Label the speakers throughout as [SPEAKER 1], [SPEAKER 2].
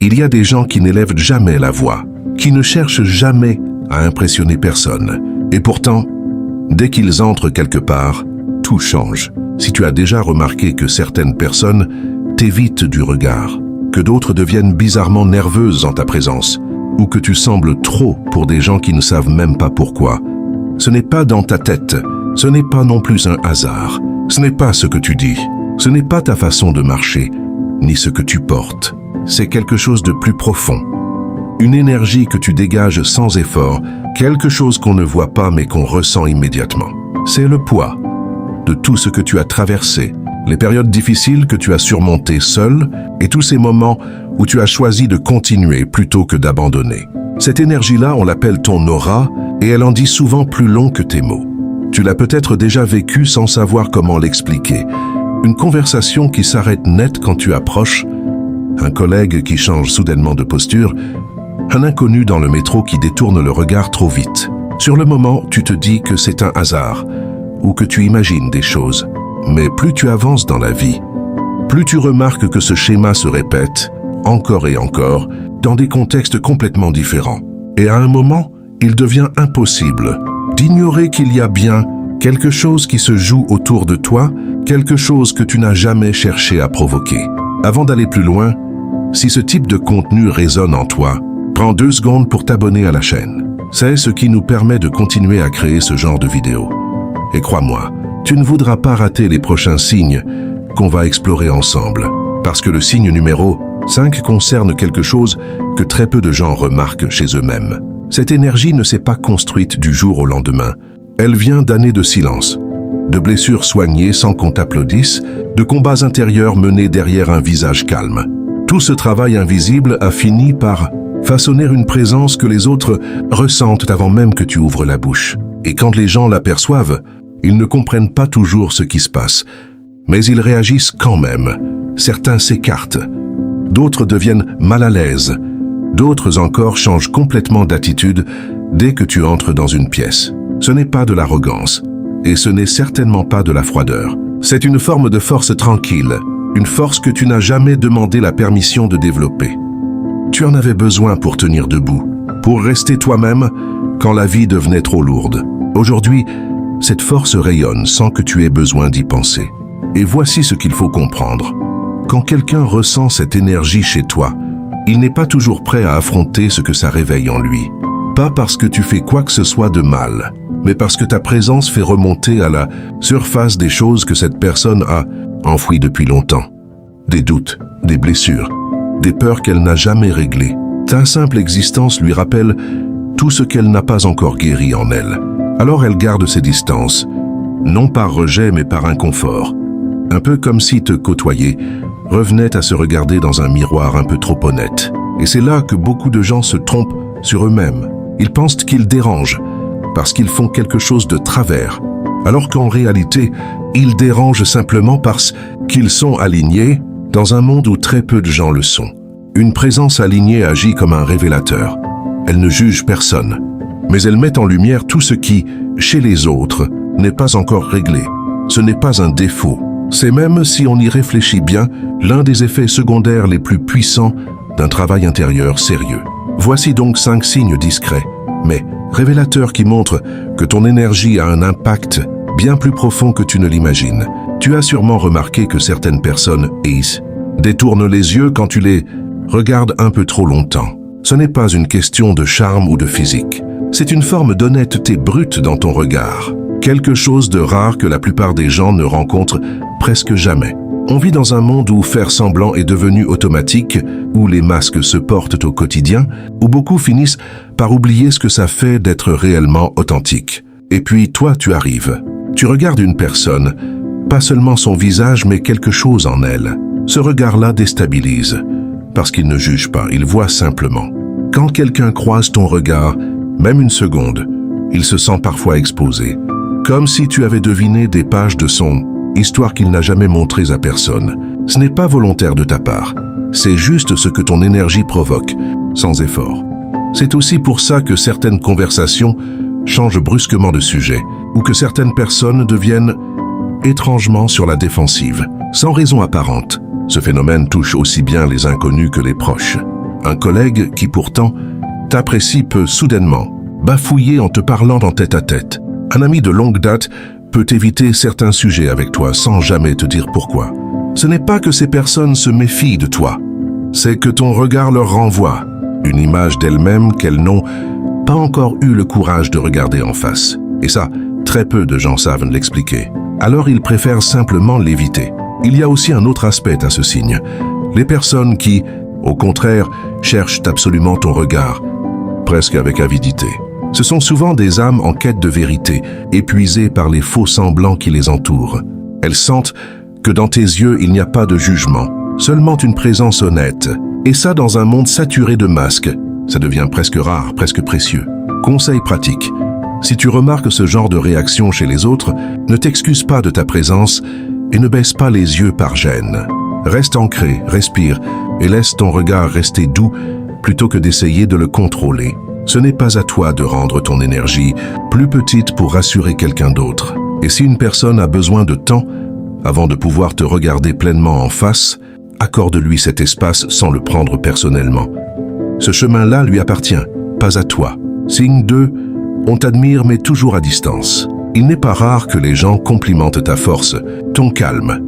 [SPEAKER 1] Il y a des gens qui n'élèvent jamais la voix, qui ne cherchent jamais à impressionner personne. Et pourtant, dès qu'ils entrent quelque part, tout change. Si tu as déjà remarqué que certaines personnes t'évitent du regard, que d'autres deviennent bizarrement nerveuses en ta présence, ou que tu sembles trop pour des gens qui ne savent même pas pourquoi, ce n'est pas dans ta tête, ce n'est pas non plus un hasard, ce n'est pas ce que tu dis, ce n'est pas ta façon de marcher, ni ce que tu portes. C'est quelque chose de plus profond. Une énergie que tu dégages sans effort, quelque chose qu'on ne voit pas mais qu'on ressent immédiatement. C'est le poids de tout ce que tu as traversé, les périodes difficiles que tu as surmontées seul et tous ces moments où tu as choisi de continuer plutôt que d'abandonner. Cette énergie-là, on l'appelle ton aura et elle en dit souvent plus long que tes mots. Tu l'as peut-être déjà vécu sans savoir comment l'expliquer. Une conversation qui s'arrête net quand tu approches, un collègue qui change soudainement de posture, un inconnu dans le métro qui détourne le regard trop vite. Sur le moment, tu te dis que c'est un hasard ou que tu imagines des choses. Mais plus tu avances dans la vie, plus tu remarques que ce schéma se répète, encore et encore, dans des contextes complètement différents. Et à un moment, il devient impossible d'ignorer qu'il y a bien quelque chose qui se joue autour de toi, quelque chose que tu n'as jamais cherché à provoquer. Avant d'aller plus loin, si ce type de contenu résonne en toi, prends 2 secondes pour t'abonner à la chaîne. C'est ce qui nous permet de continuer à créer ce genre de vidéos. Et crois-moi, tu ne voudras pas rater les prochains signes qu'on va explorer ensemble. Parce que le signe numéro 5 concerne quelque chose que très peu de gens remarquent chez eux-mêmes. Cette énergie ne s'est pas construite du jour au lendemain. Elle vient d'années de silence, de blessures soignées sans qu'on t'applaudisse, de combats intérieurs menés derrière un visage calme. Tout ce travail invisible a fini par façonner une présence que les autres ressentent avant même que tu ouvres la bouche. Et quand les gens l'aperçoivent, ils ne comprennent pas toujours ce qui se passe, mais ils réagissent quand même. Certains s'écartent, d'autres deviennent mal à l'aise, d'autres encore changent complètement d'attitude dès que tu entres dans une pièce. Ce n'est pas de l'arrogance, et ce n'est certainement pas de la froideur. C'est une forme de force tranquille, une force que tu n'as jamais demandé la permission de développer. Tu en avais besoin pour tenir debout, pour rester toi-même quand la vie devenait trop lourde. Aujourd'hui, cette force rayonne sans que tu aies besoin d'y penser. Et voici ce qu'il faut comprendre. Quand quelqu'un ressent cette énergie chez toi, il n'est pas toujours prêt à affronter ce que ça réveille en lui. Pas parce que tu fais quoi que ce soit de mal, mais parce que ta présence fait remonter à la surface des choses que cette personne a enfouies depuis longtemps. Des doutes, des blessures, des peurs qu'elle n'a jamais réglées. Ta simple existence lui rappelle tout ce qu'elle n'a pas encore guéri en elle. Alors elle garde ses distances, non par rejet mais par inconfort. Un peu comme si te côtoyer revenait à se regarder dans un miroir un peu trop honnête. Et c'est là que beaucoup de gens se trompent sur eux-mêmes. Ils pensent qu'ils dérangent parce qu'ils font quelque chose de travers, alors qu'en réalité, ils dérangent simplement parce qu'ils sont alignés dans un monde où très peu de gens le sont. Une présence alignée agit comme un révélateur. Elle ne juge personne, mais elle met en lumière tout ce qui, chez les autres, n'est pas encore réglé. Ce n'est pas un défaut. C'est même, si on y réfléchit bien, l'un des effets secondaires les plus puissants d'un travail intérieur sérieux. Voici donc 5 signes discrets, mais révélateurs qui montrent que ton énergie a un impact bien plus profond que tu ne l'imagines. Tu as sûrement remarqué que certaines personnes détournent les yeux quand tu les regardes un peu trop longtemps. Ce n'est pas une question de charme ou de physique. C'est une forme d'honnêteté brute dans ton regard. Quelque chose de rare que la plupart des gens ne rencontrent presque jamais. On vit dans un monde où faire semblant est devenu automatique, où les masques se portent au quotidien, où beaucoup finissent par oublier ce que ça fait d'être réellement authentique. Et puis toi, tu arrives. Tu regardes une personne, pas seulement son visage, mais quelque chose en elle. Ce regard-là déstabilise, parce qu'il ne juge pas, il voit simplement. Quand quelqu'un croise ton regard, même une seconde, il se sent parfois exposé, comme si tu avais deviné des pages de son histoire qu'il n'a jamais montrées à personne. Ce n'est pas volontaire de ta part, c'est juste ce que ton énergie provoque, sans effort. C'est aussi pour ça que certaines conversations changent brusquement de sujet, ou que certaines personnes deviennent étrangement sur la défensive, sans raison apparente. Ce phénomène touche aussi bien les inconnus que les proches. Un collègue qui pourtant t'apprécie peut soudainement bafouiller en te parlant en tête-à-tête. Un ami de longue date peut éviter certains sujets avec toi sans jamais te dire pourquoi. Ce n'est pas que ces personnes se méfient de toi, c'est que ton regard leur renvoie une image d'elles-mêmes qu'elles n'ont pas encore eu le courage de regarder en face. Et ça, très peu de gens savent l'expliquer. Alors ils préfèrent simplement l'éviter. Il y a aussi un autre aspect à ce signe. Les personnes qui, au contraire, cherchent absolument ton regard, presque avec avidité. Ce sont souvent des âmes en quête de vérité, épuisées par les faux semblants qui les entourent. Elles sentent que dans tes yeux, il n'y a pas de jugement, seulement une présence honnête. Et ça, dans un monde saturé de masques, ça devient presque rare, presque précieux. Conseil pratique. Si tu remarques ce genre de réaction chez les autres, ne t'excuse pas de ta présence et ne baisse pas les yeux par gêne. Reste ancré, respire et laisse ton regard rester doux plutôt que d'essayer de le contrôler. Ce n'est pas à toi de rendre ton énergie plus petite pour rassurer quelqu'un d'autre. Et si une personne a besoin de temps avant de pouvoir te regarder pleinement en face, accorde-lui cet espace sans le prendre personnellement. Ce chemin-là lui appartient, pas à toi. Signe 2, on t'admire mais toujours à distance. Il n'est pas rare que les gens complimentent ta force, ton calme,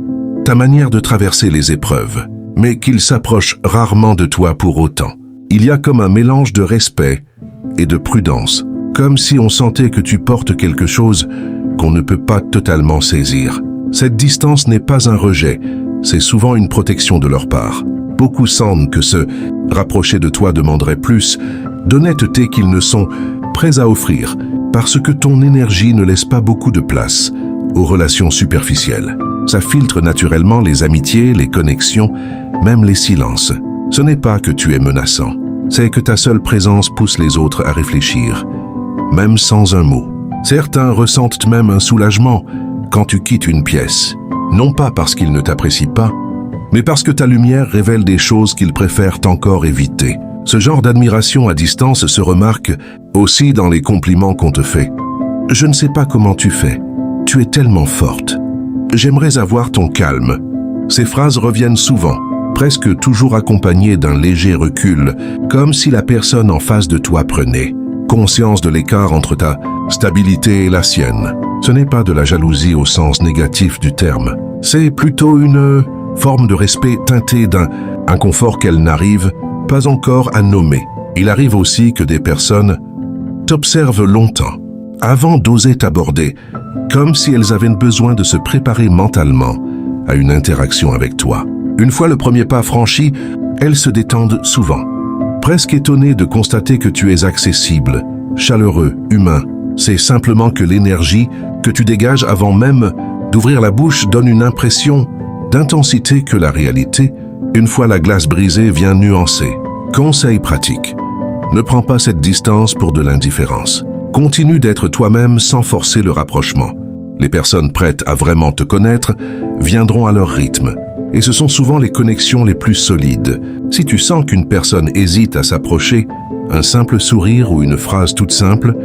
[SPEAKER 1] ta manière de traverser les épreuves, mais qu'ils s'approchent rarement de toi pour autant. Il y a comme un mélange de respect et de prudence, comme si on sentait que tu portes quelque chose qu'on ne peut pas totalement saisir. Cette distance n'est pas un rejet, c'est souvent une protection de leur part. Beaucoup sentent que se rapprocher de toi demanderait plus d'honnêteté qu'ils ne sont prêts à offrir, parce que ton énergie ne laisse pas beaucoup de place aux relations superficielles. Ça filtre naturellement les amitiés, les connexions, même les silences. Ce n'est pas que tu es menaçant, c'est que ta seule présence pousse les autres à réfléchir, même sans un mot. Certains ressentent même un soulagement quand tu quittes une pièce, non pas parce qu'ils ne t'apprécient pas, mais parce que ta lumière révèle des choses qu'ils préfèrent encore éviter. Ce genre d'admiration à distance se remarque aussi dans les compliments qu'on te fait. « Je ne sais pas comment tu fais. Tu es tellement forte. J'aimerais avoir ton calme. » Ces phrases reviennent souvent, presque toujours accompagnées d'un léger recul, comme si la personne en face de toi prenait conscience de l'écart entre ta stabilité et la sienne. Ce n'est pas de la jalousie au sens négatif du terme. C'est plutôt une forme de respect teintée d'un inconfort qu'elle n'arrive pas encore à nommer. Il arrive aussi que des personnes t'observent longtemps, avant d'oser t'aborder, comme si elles avaient besoin de se préparer mentalement à une interaction avec toi. Une fois le premier pas franchi, elles se détendent souvent, presque étonnées de constater que tu es accessible, chaleureux, humain. C'est simplement que l'énergie que tu dégages avant même d'ouvrir la bouche donne une impression d'intensité que la réalité, une fois la glace brisée, vient nuancer. Conseil pratique. Ne prends pas cette distance pour de l'indifférence. Continue d'être toi-même sans forcer le rapprochement. Les personnes prêtes à vraiment te connaître viendront à leur rythme. Et ce sont souvent les connexions les plus solides. Si tu sens qu'une personne hésite à s'approcher, un simple sourire ou une phrase toute simple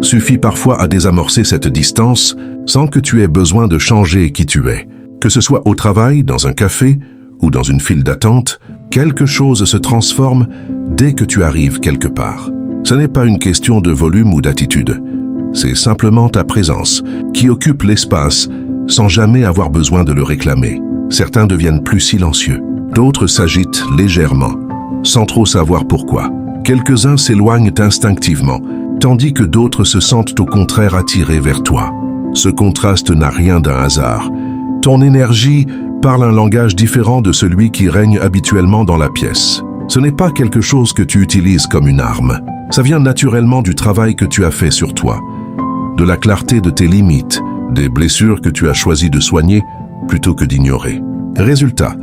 [SPEAKER 1] suffit parfois à désamorcer cette distance sans que tu aies besoin de changer qui tu es. Que ce soit au travail, dans un café ou dans une file d'attente, quelque chose se transforme dès que tu arrives quelque part. Ce n'est pas une question de volume ou d'attitude. C'est simplement ta présence qui occupe l'espace sans jamais avoir besoin de le réclamer. Certains deviennent plus silencieux, d'autres s'agitent légèrement, sans trop savoir pourquoi. Quelques-uns s'éloignent instinctivement, tandis que d'autres se sentent au contraire attirés vers toi. Ce contraste n'a rien d'un hasard. Ton énergie parle un langage différent de celui qui règne habituellement dans la pièce. Ce n'est pas quelque chose que tu utilises comme une arme. Ça vient naturellement du travail que tu as fait sur toi, de la clarté de tes limites, des blessures que tu as choisi de soigner plutôt que d'ignorer. Résultat,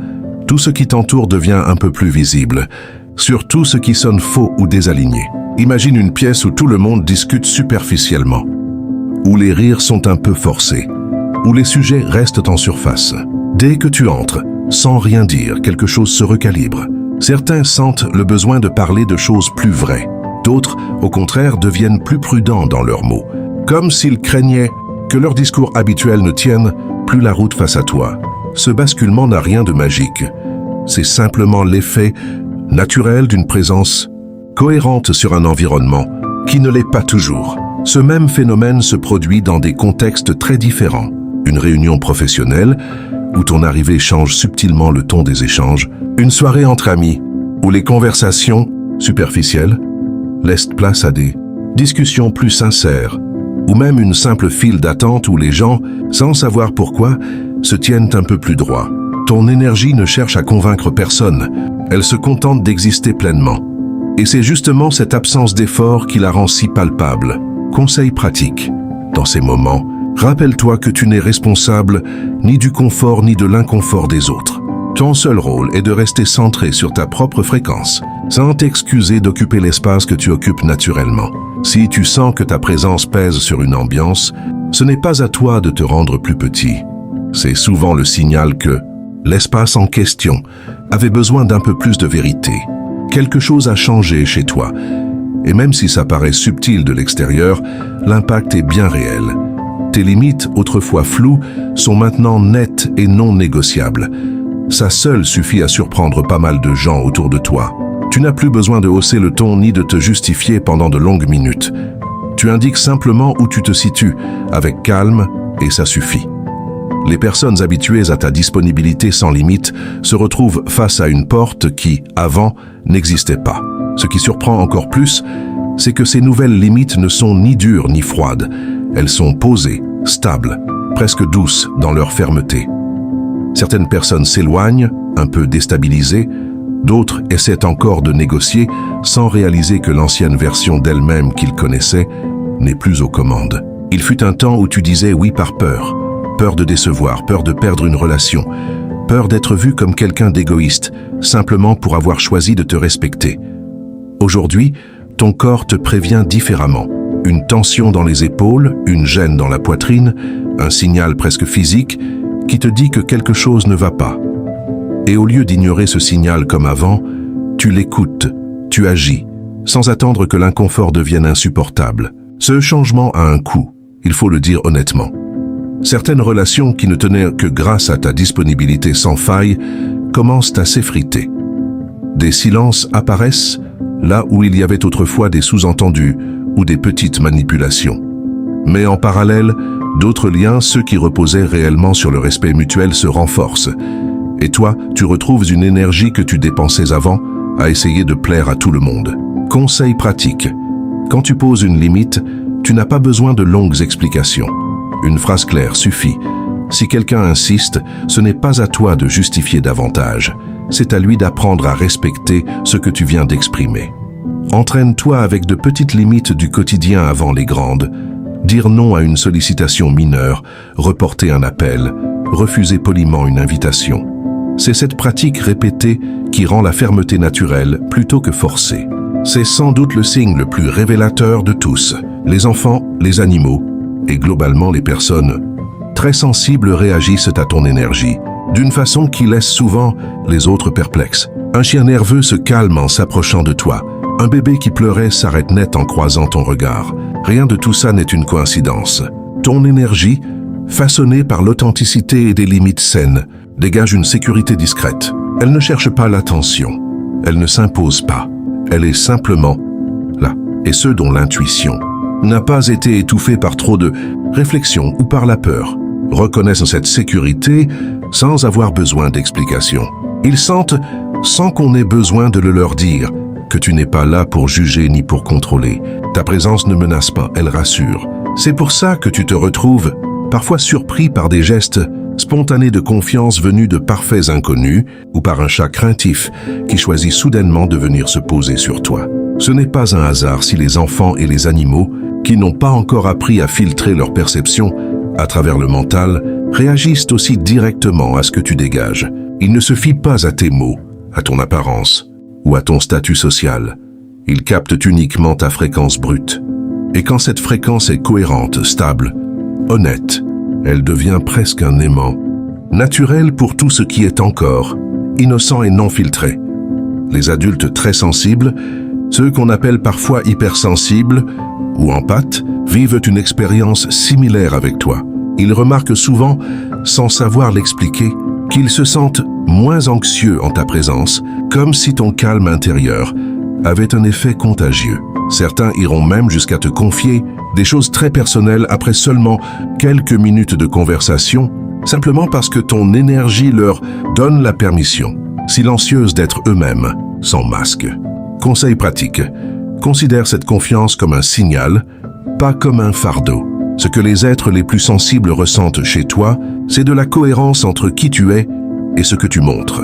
[SPEAKER 1] tout ce qui t'entoure devient un peu plus visible, surtout ce qui sonne faux ou désaligné. Imagine une pièce où tout le monde discute superficiellement, où les rires sont un peu forcés, où les sujets restent en surface. Dès que tu entres, sans rien dire, quelque chose se recalibre. Certains sentent le besoin de parler de choses plus vraies. D'autres, au contraire, deviennent plus prudents dans leurs mots, comme s'ils craignaient que leur discours habituel ne tienne plus la route face à toi. Ce basculement n'a rien de magique. C'est simplement l'effet naturelle d'une présence cohérente sur un environnement qui ne l'est pas toujours. Ce même phénomène se produit dans des contextes très différents. Une réunion professionnelle, où ton arrivée change subtilement le ton des échanges, une soirée entre amis, où les conversations superficielles laissent place à des discussions plus sincères, ou même une simple file d'attente où les gens, sans savoir pourquoi, se tiennent un peu plus droit. Ton énergie ne cherche à convaincre personne, elle se contente d'exister pleinement. Et c'est justement cette absence d'effort qui la rend si palpable. Conseil pratique. Dans ces moments, rappelle-toi que tu n'es responsable ni du confort ni de l'inconfort des autres. Ton seul rôle est de rester centré sur ta propre fréquence, sans t'excuser d'occuper l'espace que tu occupes naturellement. Si tu sens que ta présence pèse sur une ambiance, ce n'est pas à toi de te rendre plus petit. C'est souvent le signal que l'espace en question avait besoin d'un peu plus de vérité. Quelque chose a changé chez toi. Et même si ça paraît subtil de l'extérieur, l'impact est bien réel. Tes limites, autrefois floues, sont maintenant nettes et non négociables. Ça seul suffit à surprendre pas mal de gens autour de toi. Tu n'as plus besoin de hausser le ton ni de te justifier pendant de longues minutes. Tu indiques simplement où tu te situes, avec calme, et ça suffit. Les personnes habituées à ta disponibilité sans limite se retrouvent face à une porte qui, avant, n'existait pas. Ce qui surprend encore plus, c'est que ces nouvelles limites ne sont ni dures ni froides. Elles sont posées, stables, presque douces dans leur fermeté. Certaines personnes s'éloignent, un peu déstabilisées, d'autres essaient encore de négocier sans réaliser que l'ancienne version d'elle-même qu'ils connaissaient n'est plus aux commandes. Il fut un temps où tu disais oui par peur. Peur de décevoir, peur de perdre une relation, peur d'être vu comme quelqu'un d'égoïste, simplement pour avoir choisi de te respecter. Aujourd'hui, ton corps te prévient différemment. Une tension dans les épaules, une gêne dans la poitrine, un signal presque physique qui te dit que quelque chose ne va pas. Et au lieu d'ignorer ce signal comme avant, tu l'écoutes, tu agis, sans attendre que l'inconfort devienne insupportable. Ce changement a un coût, il faut le dire honnêtement. Certaines relations qui ne tenaient que grâce à ta disponibilité sans faille commencent à s'effriter. Des silences apparaissent là où il y avait autrefois des sous-entendus ou des petites manipulations. Mais en parallèle, d'autres liens, ceux qui reposaient réellement sur le respect mutuel, se renforcent. Et toi, tu retrouves une énergie que tu dépensais avant à essayer de plaire à tout le monde. Conseil pratique. Quand tu poses une limite, tu n'as pas besoin de longues explications. Une phrase claire suffit. Si quelqu'un insiste, ce n'est pas à toi de justifier davantage. C'est à lui d'apprendre à respecter ce que tu viens d'exprimer. Entraîne-toi avec de petites limites du quotidien avant les grandes. Dire non à une sollicitation mineure, reporter un appel, refuser poliment une invitation. C'est cette pratique répétée qui rend la fermeté naturelle plutôt que forcée. C'est sans doute le signe le plus révélateur de tous. Les enfants, les animaux et globalement les personnes très sensibles réagissent à ton énergie, d'une façon qui laisse souvent les autres perplexes. Un chien nerveux se calme en s'approchant de toi. Un bébé qui pleurait s'arrête net en croisant ton regard. Rien de tout ça n'est une coïncidence. Ton énergie, façonnée par l'authenticité et des limites saines, dégage une sécurité discrète. Elle ne cherche pas l'attention. Elle ne s'impose pas. Elle est simplement là. Et ceux dont l'intuition n'a pas été étouffée par trop de réflexion ou par la peur reconnaissent cette sécurité sans avoir besoin d'explication. Ils sentent, sans qu'on ait besoin de le leur dire, que tu n'es pas là pour juger ni pour contrôler. Ta présence ne menace pas, elle rassure. C'est pour ça que tu te retrouves parfois surpris par des gestes spontanés de confiance venus de parfaits inconnus ou par un chat craintif qui choisit soudainement de venir se poser sur toi. Ce n'est pas un hasard si les enfants et les animaux, qui n'ont pas encore appris à filtrer leur perception à travers le mental, réagissent aussi directement à ce que tu dégages. Ils ne se fient pas à tes mots, à ton apparence ou à ton statut social. Ils captent uniquement ta fréquence brute. Et quand cette fréquence est cohérente, stable, honnête, elle devient presque un aimant, naturel pour tout ce qui est encore, innocent et non filtré. Les adultes très sensibles, ceux qu'on appelle parfois hypersensibles ou empathes, vivent une expérience similaire avec toi. Ils remarquent souvent, sans savoir l'expliquer, qu'ils se sentent moins anxieux en ta présence, comme si ton calme intérieur avait un effet contagieux. Certains iront même jusqu'à te confier des choses très personnelles après seulement quelques minutes de conversation, simplement parce que ton énergie leur donne la permission silencieuse d'être eux-mêmes, sans masque. Conseil pratique. Considère cette confiance comme un signal, pas comme un fardeau. Ce que les êtres les plus sensibles ressentent chez toi, c'est de la cohérence entre qui tu es et ce que tu montres.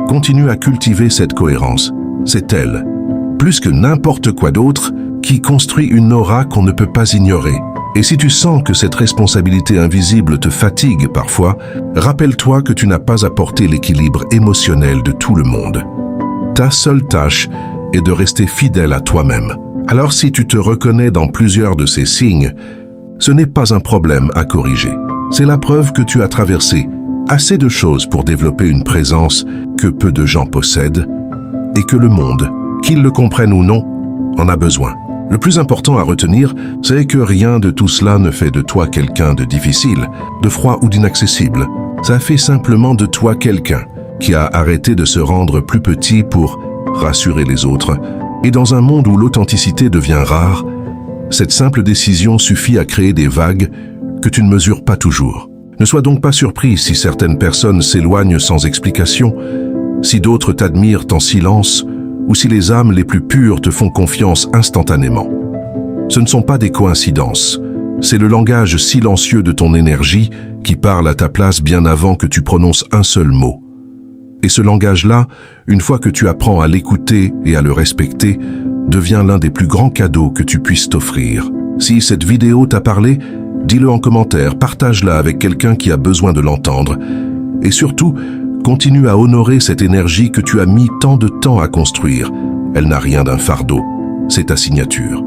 [SPEAKER 1] Continue à cultiver cette cohérence. C'est elle, plus que n'importe quoi d'autre, qui construit une aura qu'on ne peut pas ignorer. Et si tu sens que cette responsabilité invisible te fatigue parfois, rappelle-toi que tu n'as pas apporté l'équilibre émotionnel de tout le monde. Ta seule tâche est de rester fidèle à toi-même. Alors si tu te reconnais dans plusieurs de ces signes, ce n'est pas un problème à corriger. C'est la preuve que tu as traversé assez de choses pour développer une présence que peu de gens possèdent et que le monde, qu'ils le comprennent ou non, en a besoin. Le plus important à retenir, c'est que rien de tout cela ne fait de toi quelqu'un de difficile, de froid ou d'inaccessible. Ça fait simplement de toi quelqu'un qui a arrêté de se rendre plus petit pour rassurer les autres. Et dans un monde où l'authenticité devient rare, cette simple décision suffit à créer des vagues que tu ne mesures pas toujours. Ne sois donc pas surpris si certaines personnes s'éloignent sans explication, si d'autres t'admirent en silence, ou si les âmes les plus pures te font confiance instantanément. Ce ne sont pas des coïncidences, c'est le langage silencieux de ton énergie qui parle à ta place bien avant que tu prononces un seul mot. Et ce langage-là, une fois que tu apprends à l'écouter et à le respecter, devient l'un des plus grands cadeaux que tu puisses t'offrir. Si cette vidéo t'a parlé, dis-le en commentaire, partage-la avec quelqu'un qui a besoin de l'entendre. Et surtout, continue à honorer cette énergie que tu as mis tant de temps à construire. Elle n'a rien d'un fardeau, c'est ta signature.